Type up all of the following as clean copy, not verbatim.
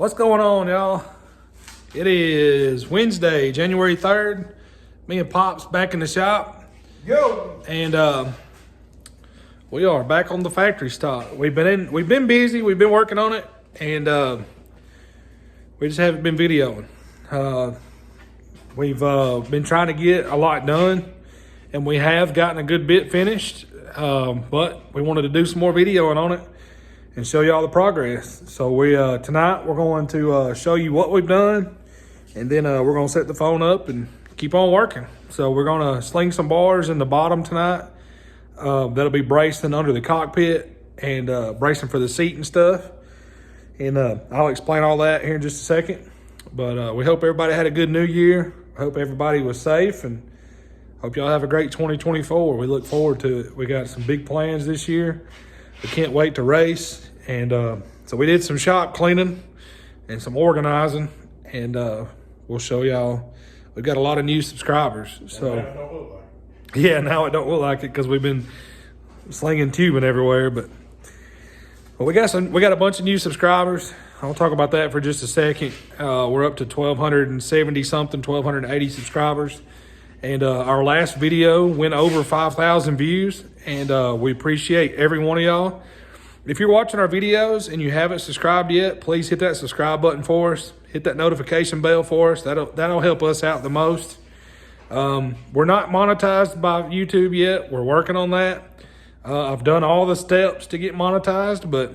What's going on, y'all? It is Wednesday, January 3rd. Me and Pop's back in the shop. Yo! And we are back on the factory stock. We've been busy, we've been working on it, and we just haven't been videoing. We've been trying to get a lot done, and we have gotten a good bit finished, but we wanted to do some more videoing on it and show y'all the progress. So tonight we're going to show you what we've done, and then we're going to set the phone up and keep on working. So we're going to sling some bars in the bottom tonight. That'll be bracing under the cockpit and bracing for the seat and stuff. And I'll explain all that here in just a second. But we hope everybody had a good new year. I hope everybody was safe, and hope y'all have a great 2024. We look forward to it. We got some big plans this year. We can't wait to race. And so we did some shop cleaning and some organizing, and we'll show y'all. We've got a lot of new subscribers. So Now it don't look like it. yeah, now it don't look like it because we've been slinging tubing everywhere. But we got a bunch of new subscribers. I'll talk about that for just a second. We're up to 1,270 something, 1,280 subscribers. And our last video went over 5,000 views, and we appreciate every one of y'all. If you're watching our videos and you haven't subscribed yet, please hit that subscribe button for us. Hit that notification bell for us. That'll help us out the most. We're not monetized by YouTube yet. We're working on that. I've done all the steps to get monetized, but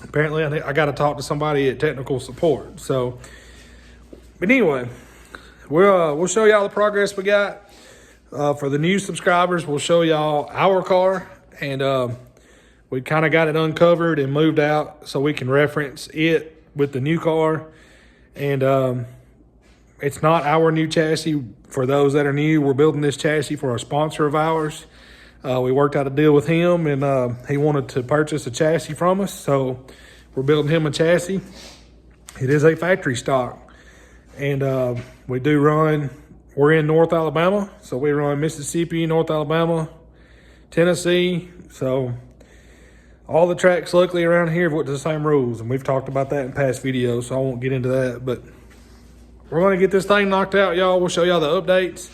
apparently I got to talk to somebody at technical support. So, but anyway, we'll show y'all the progress we got. For the new subscribers, we'll show y'all our car, and we kind of got it uncovered and moved out so we can reference it with the new car. And it's not our new chassis. For those that are new, we're building this chassis for a sponsor of ours. We worked out a deal with him, and he wanted to purchase a chassis from us, so we're building him a chassis. It is a factory stock, and we do run. We're in North Alabama, so we run Mississippi, North Alabama, Tennessee. So all the tracks luckily around here have went to the same rules, and we've talked about that in past videos, so I won't get into that. But we're going to get this thing knocked out, y'all. We'll show y'all the updates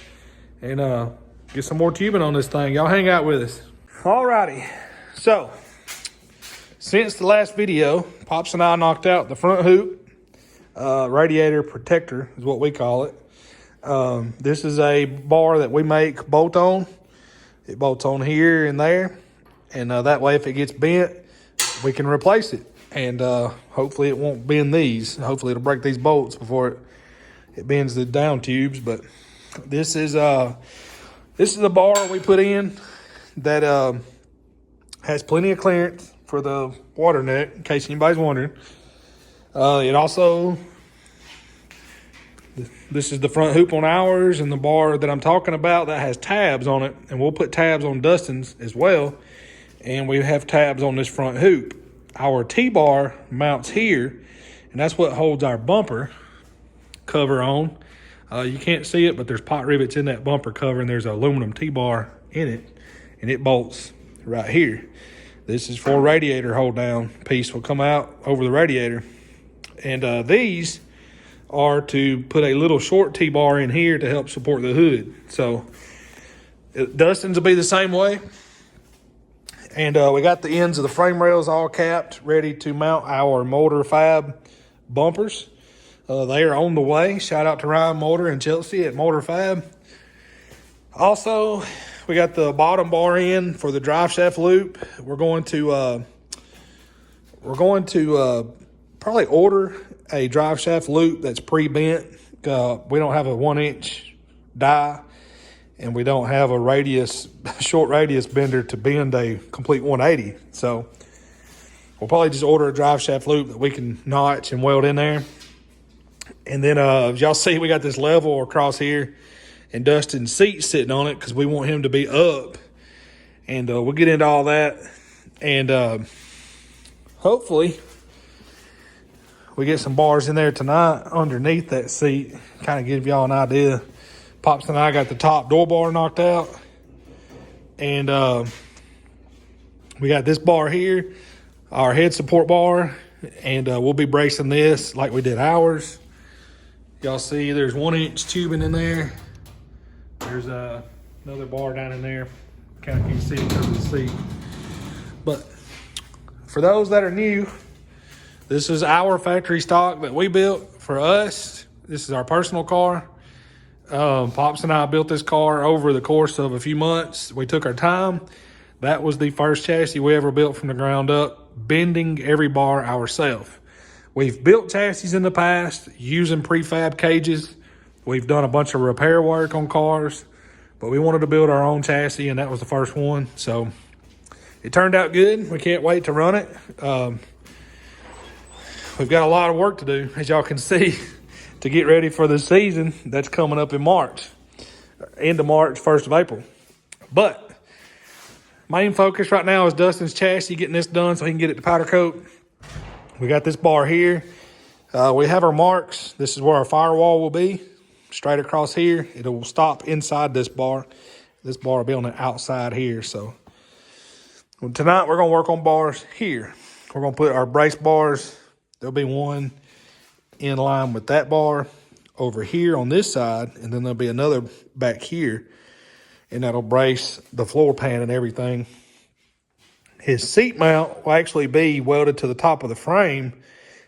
and get some more tubing on this thing. Y'all hang out with us. Alrighty. So, since the last video, Pops and I knocked out the front hoop. Radiator protector is what we call it. This is a bar that we make bolt on. It bolts on here and there. And that way, if it gets bent, we can replace it. And hopefully it won't bend these. Hopefully it'll break these bolts before it bends the down tubes. But this is a bar we put in that has plenty of clearance for the water net, in case anybody's wondering. It also, this is the front hoop on ours, and the bar that I'm talking about that has tabs on it, and we'll put tabs on Dustin's as well. And we have tabs on this front hoop. Our T-bar mounts here, and that's what holds our bumper cover on. You can't see it, but there's pot rivets in that bumper cover, and there's an aluminum T-bar in it, and it bolts right here. This is for radiator hold down piece will come out over the radiator. And these are to put a little short T-bar in here to help support the hood. So Dustin's will be the same way. And we got the ends of the frame rails all capped, ready to mount our Motor Fab bumpers. They are on the way. Shout out to Ryan Motor and Chelsea at Motor Fab. Also, we got the bottom bar in for the drive shaft loop. We're going to probably order a drive shaft loop that's pre-bent. We don't have a 1-inch die, and we don't have a short radius bender to bend a complete 180. So we'll probably just order a drive shaft loop that we can notch and weld in there. And then, as y'all see, we got this level across here, and Dustin's seat's sitting on it because we want him to be up. And we'll get into all that. And hopefully we get some bars in there tonight underneath that seat. Kind of give y'all an idea. Pops and I got the top door bar knocked out. And we got this bar here, our head support bar. and we'll be bracing this like we did ours. Y'all see there's 1-inch tubing in there. There's another bar down in there. Kind of can see it because of the seat. But for those that are new, this is our factory stock that we built for us. This is our personal car. Pops and I built this car over the course of a few months. We took our time. That was the first chassis we ever built from the ground up, bending every bar ourselves. We've built chassis in the past using prefab cages. We've done a bunch of repair work on cars, but we wanted to build our own chassis, and that was the first one. So it turned out good. We can't wait to run it. We've got a lot of work to do, as y'all can see, to get ready for the season that's coming up in March. End of March, 1st of April. But main focus right now is Dustin's chassis, getting this done so he can get it to powder coat. We got this bar here. We have our marks. This is where our firewall will be. Straight across here. It will stop inside this bar. This bar will be on the outside here. So tonight we're going to work on bars here. We're going to put our brace bars. There'll be one in line with that bar over here on this side, and then there'll be another back here, and that'll brace the floor pan and everything. His seat mount will actually be welded to the top of the frame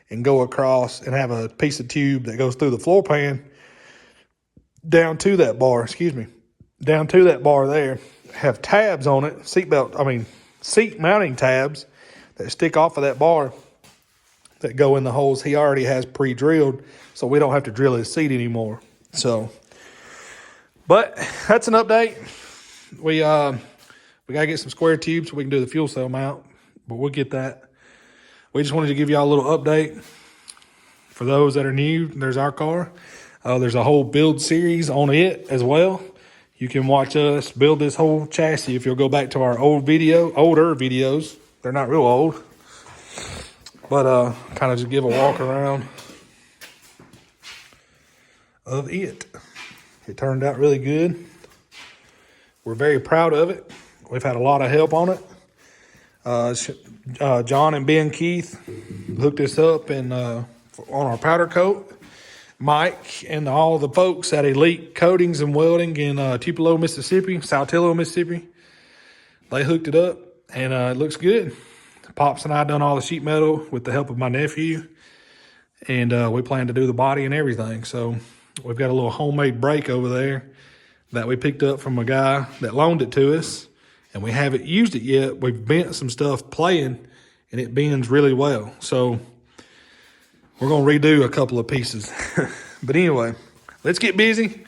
and go across and have a piece of tube that goes through the floor pan down to that bar, down to that bar there. Have tabs on it, seat mounting tabs that stick off of that bar that go in the holes he already has pre-drilled, so we don't have to drill his seat anymore. So, but that's an update. We got to get some square tubes so we can do the fuel cell mount, but we'll get that. We just wanted to give y'all a little update. For those that are new, there's our car. There's a whole build series on it as well. You can watch us build this whole chassis if you'll go back to our older videos. They're not real old. But kind of just give a walk around of it. It turned out really good. We're very proud of it. We've had a lot of help on it. John and Ben Keith hooked us up and on our powder coat. Mike and all the folks at Elite Coatings and Welding in Tupelo, Mississippi, Saltillo, Mississippi. They hooked it up, and it looks good. Pops and I done all the sheet metal with the help of my nephew, and we plan to do the body and everything. So we've got a little homemade brake over there that we picked up from a guy that loaned it to us, and we haven't used it yet. We've bent some stuff playing, and it bends really well. So we're going to redo a couple of pieces. But anyway, let's get busy.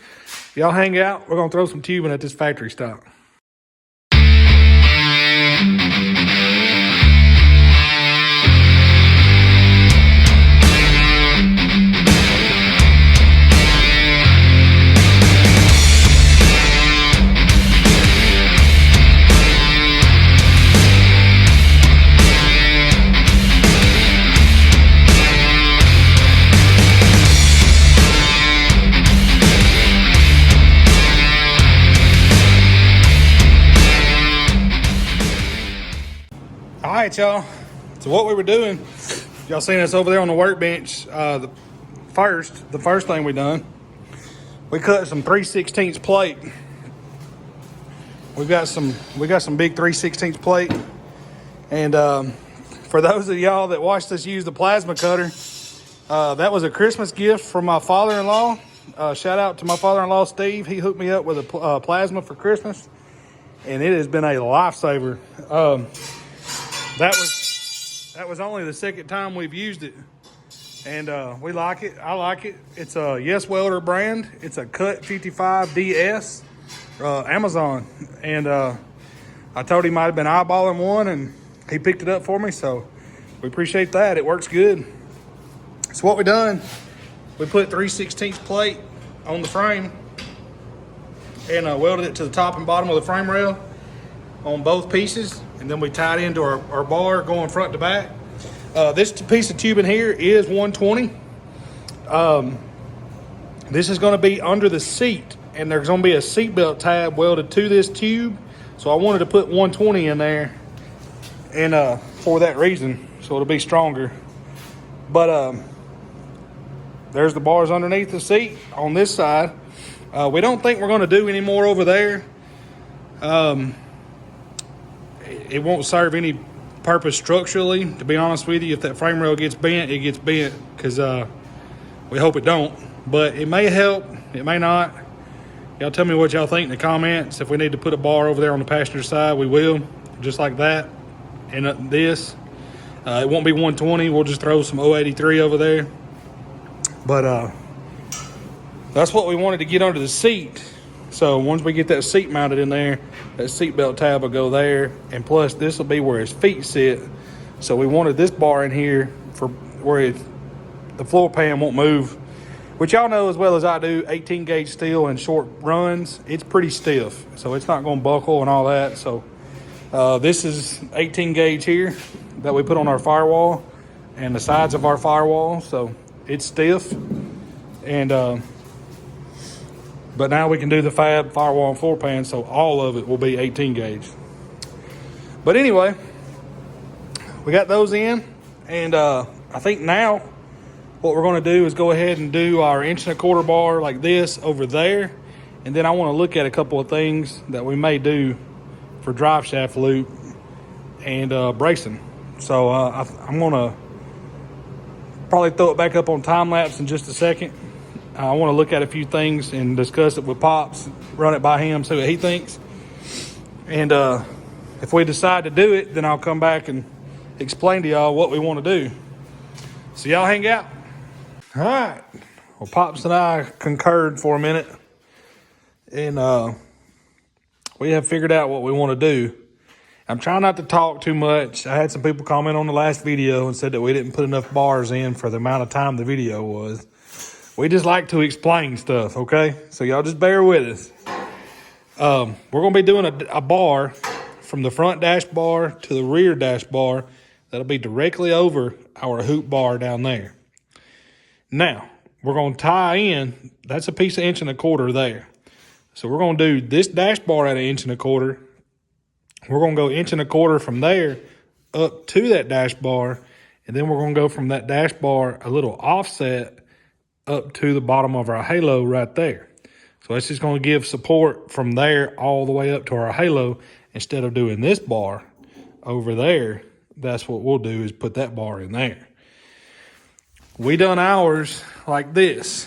Y'all hang out. We're going to throw some tubing at this factory stock. All right, y'all. So what we were doing, y'all seen us over there on the workbench. The first thing we done, we cut some 3/16 plate. We got some big 3/16 plate. And for those of y'all that watched us use the plasma cutter, that was a Christmas gift from my father-in-law. Shout out to my father-in-law, Steve. He hooked me up with a plasma for Christmas, and it has been a lifesaver. That was only the second time we've used it, and we like it. I like it. It's a Yes Welder brand. It's a Cut 55 DS, Amazon, and I told him I'd been eyeballing one, and he picked it up for me. So we appreciate that. It works good. So what we done, we put 3/16 plate on the frame and welded it to the top and bottom of the frame rail on both pieces. And then we tied into our bar going front to back. This piece of tubing here is 120. This is going to be under the seat, and there's going to be a seatbelt tab welded to this tube. So I wanted to put 120 in there, and for that reason, so it'll be stronger. But there's the bars underneath the seat on this side. We don't think we're going to do any more over there. It won't serve any purpose structurally, to be honest with you. If that frame rail gets bent, it gets bent, because we hope it don't. But it may help, it may not. Y'all tell me what y'all think in the comments. If we need to put a bar over there on the passenger side, we will, just like that. And this, it won't be 120. We'll just throw some 083 over there. But that's what we wanted to get under the seat. So once we get that seat mounted in there, that seat belt tab will go there. And plus, this will be where his feet sit. So we wanted this bar in here for where the floor pan won't move. Which y'all know as well as I do, 18 gauge steel and short runs, it's pretty stiff. So it's not going to buckle and all that. So this is 18 gauge here that we put on our firewall and the sides of our firewall. So it's stiff. And but now we can do the fab, firewall, and floor pan, so all of it will be 18 gauge. But anyway, we got those in, and I think now what we're going to do is go ahead and do our 1.25" bar like this over there, and then I want to look at a couple of things that we may do for drive shaft loop and bracing. So I'm going to probably throw it back up on time lapse in just a second. I want to look at a few things and discuss it with Pops, run it by him, see what he thinks. And if we decide to do it, then I'll come back and explain to y'all what we want to do. So y'all hang out. All right. Well, Pops and I concurred for a minute. And we have figured out what we want to do. I'm trying not to talk too much. I had some people comment on the last video and said that we didn't put enough bars in for the amount of time the video was. We just like to explain stuff, okay? So y'all just bear with us. We're going to be doing a bar from the front dash bar to the rear dash bar that'll be directly over our hoop bar down there. Now, we're going to tie in, that's a piece of 1.25" there. So we're going to do this dash bar at 1.25". We're going to go 1.25" from there up to that dash bar, and then we're going to go from that dash bar a little offset up to the bottom of our halo right there. So it's just going to give support from there all the way up to our halo. Instead of doing this bar over there, that's what we'll do, is put that bar in there. We done ours like this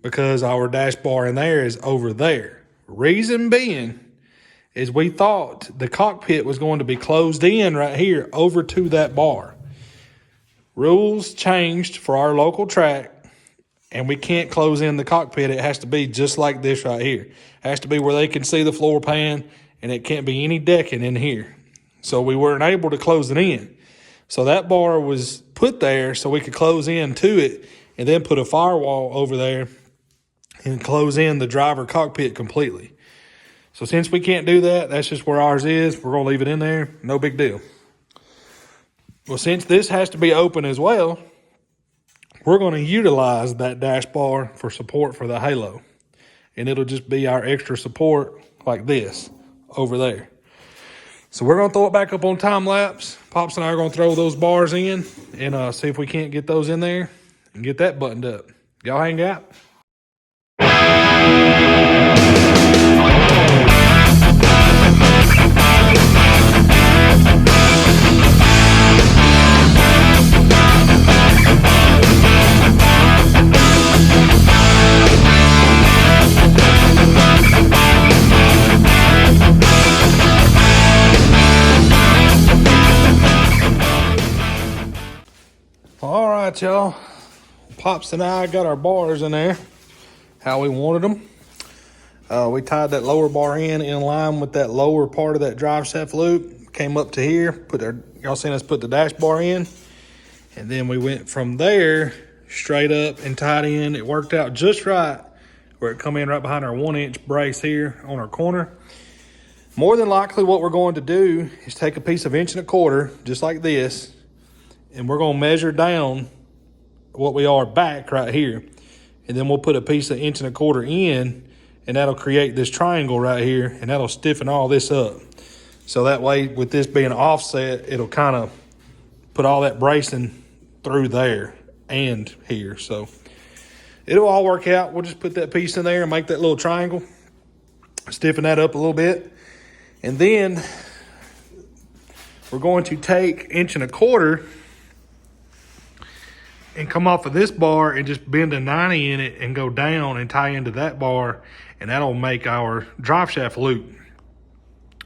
because our dash bar in there is over there. Reason being is we thought the cockpit was going to be closed in right here over to that bar. Rules changed for our local track, and we can't close in the cockpit. It has to be just like this right here. It has to be where they can see the floor pan, and it can't be any decking in here. So we weren't able to close it in. So that bar was put there so we could close in to it and then put a firewall over there and close in the driver cockpit completely. So since we can't do that, that's just where ours is. We're going to leave it in there. No big deal. Well, since this has to be open as well, we're going to utilize that dash bar for support for the halo. And it'll just be our extra support like this over there. So we're going to throw it back up on time lapse. Pops and I are going to throw those bars in and see if we can't get those in there and get that buttoned up. Y'all hang out. All right, y'all. Pops and I got our bars in there how we wanted them. We tied that lower bar in line with that lower part of that drive shaft loop. Came up to here, y'all seen us put the dash bar in, and then we went from there straight up and tied in. It worked out just right where it come in right behind our 1-inch brace here on our corner. More than likely what we're going to do is take a piece of 1.25", just like this, and we're going to measure down what we are back right here. And then we'll put a piece of 1.25" in, and that'll create this triangle right here, and that'll stiffen all this up. So that way, with this being offset, it'll kind of put all that bracing through there and here. So it'll all work out. We'll just put that piece in there and make that little triangle, stiffen that up a little bit. And then we're going to take 1.25 inches and come off of this bar and just bend a 90 in it and go down and tie into that bar, and that'll make our drive shaft loop.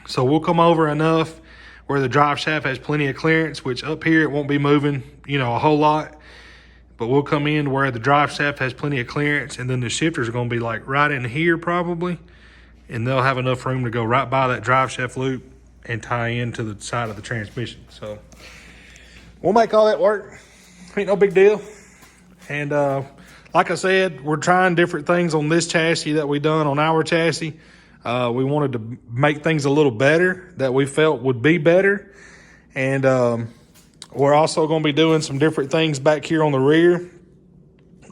So we'll come over enough where the drive shaft has plenty of clearance, which up here it won't be moving, a whole lot. But we'll come in where the drive shaft has plenty of clearance, and then the shifters are going to be like right in here probably, and they'll have enough room to go right by that drive shaft loop and tie into the side of the transmission. So we'll make all that work. Ain't no big deal. And like I said, we're trying different things on this chassis that we done on our chassis. We wanted to make things a little better that we felt would be better. And we're also going to be doing some different things back here on the rear.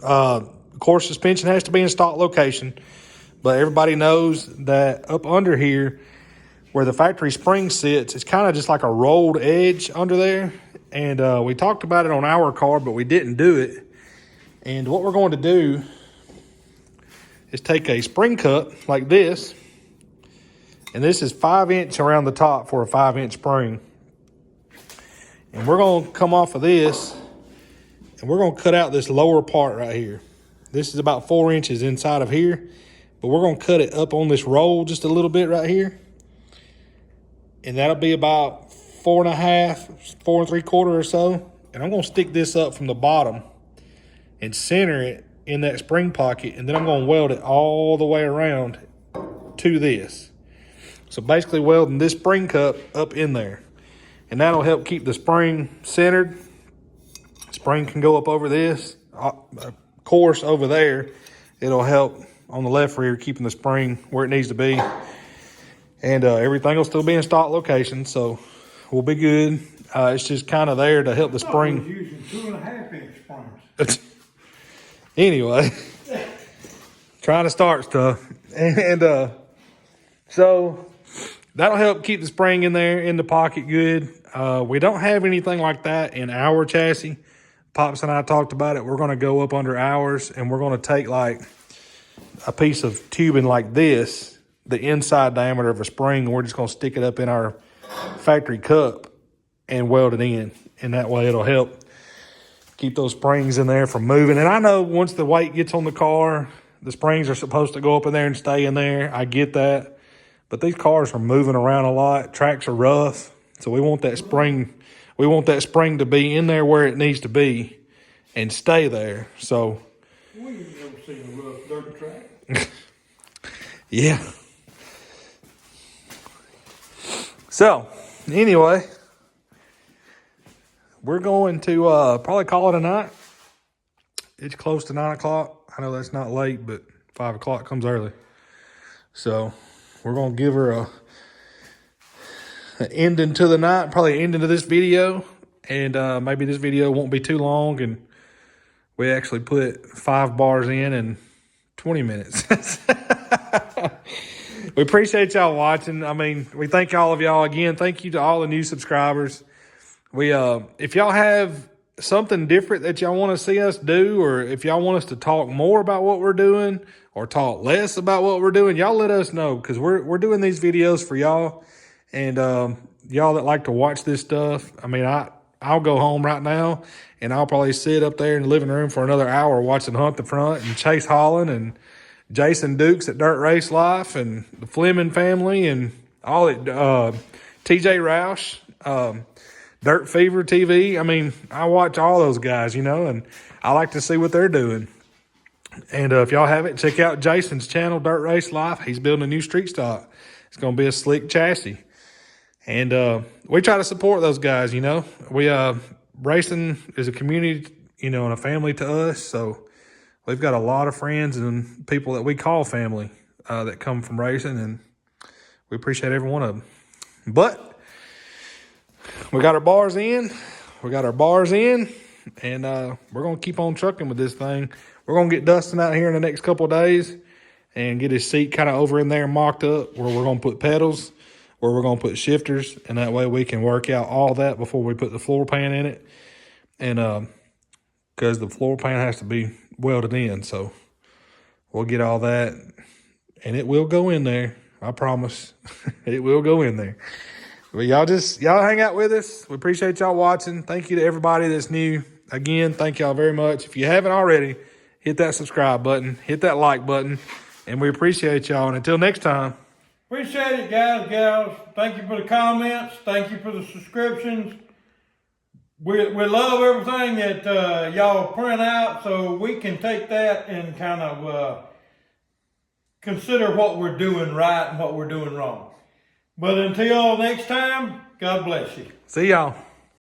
Of course, suspension has to be in stock location, but everybody knows that up under here where the factory spring sits, it's kind of just like a rolled edge under there. And we talked about it on our car, but we didn't do it. And what we're going to do is take a spring cup like this, and this is 5 inch around the top for a 5-inch spring. And we're going to come off of this, and we're going to cut out this lower part right here. This is about 4 inches inside of here, but we're going to cut it up on this roll just a little bit right here. And that'll be about 4.5, 4 3/4 or so. And I'm going to stick this up from the bottom and center it in that spring pocket, and then I'm going to weld it all the way around to this. So basically welding this spring cup up in there, and that'll help keep the spring centered. Spring can go up over this, of course over there. It'll help on the left rear keeping the spring where it needs to be, and everything will still be in stock location, so we'll be good. It's just kind of there to help the spring. I was using 2.5-inch springs. Anyway, trying to start stuff. And so that'll help keep the spring in there in the pocket good. We don't have anything like that in our chassis. Pops and I talked about it. We're going to go up under ours, and we're going to take like a piece of tubing like this, the inside diameter of a spring, and we're just going to stick it up in our factory cup and weld it in. And that way it'll help keep those springs in there from moving. And I know once the weight gets on the car, the springs are supposed to go up in there and stay in there. I get that. But these cars are moving around a lot. Tracks are rough. So we want that spring. We want that spring to be in there where it needs to be and stay there. So We ain't never seen a rough dirt track. yeah. So anyway, we're going to probably call it a night. It's close to 9 o'clock. I know that's not late, but 5 o'clock comes early. So we're going to give her an ending to the night, probably an ending to this video. And maybe this video won't be too long. And we actually put 5 bars in 20 minutes. We appreciate y'all watching. I mean, we thank all of y'all again. Thank you to all the new subscribers. We if y'all have something different that y'all want to see us do, or if y'all want us to talk more about what we're doing or talk less about what we're doing, y'all let us know, because we're doing these videos for y'all. And y'all that like to watch this stuff, I mean, I'll go home right now and I'll probably sit up there in the living room for another hour watching Hunt the Front and Chase Holland and Jason Dukes at Dirt Race Life and the Fleming family and all it, TJ Roush, Dirt Fever TV. I mean, I watch all those guys, and I like to see what they're doing. And if y'all haven't, check out Jason's channel, Dirt Race Life. He's building a new street stock. It's going to be a slick chassis. And we try to support those guys, We racing is a community, and a family to us. So we've got a lot of friends and people that we call family that come from racing, and we appreciate every one of them. But we got our bars in. And we're going to keep on trucking with this thing. We're going to get Dustin out here in the next couple of days and get his seat kind of over in there mocked up where we're going to put pedals. where we're going to put shifters, and that way we can work out all that before we put the floor pan in it. And because the floor pan has to be welded in, so we'll get all that, and it will go in there. I promise. It will go in there. But y'all hang out with us. We appreciate y'all watching. Thank you to everybody that's new. Again, thank y'all very much. If you haven't already, hit that subscribe button, hit that like button, and we appreciate y'all. And until next time. Appreciate it, guys, gals. Thank you for the comments. Thank you for the subscriptions. We love everything that y'all print out, so we can take that and kind of consider what we're doing right and what we're doing wrong. But until next time, God bless you. See y'all.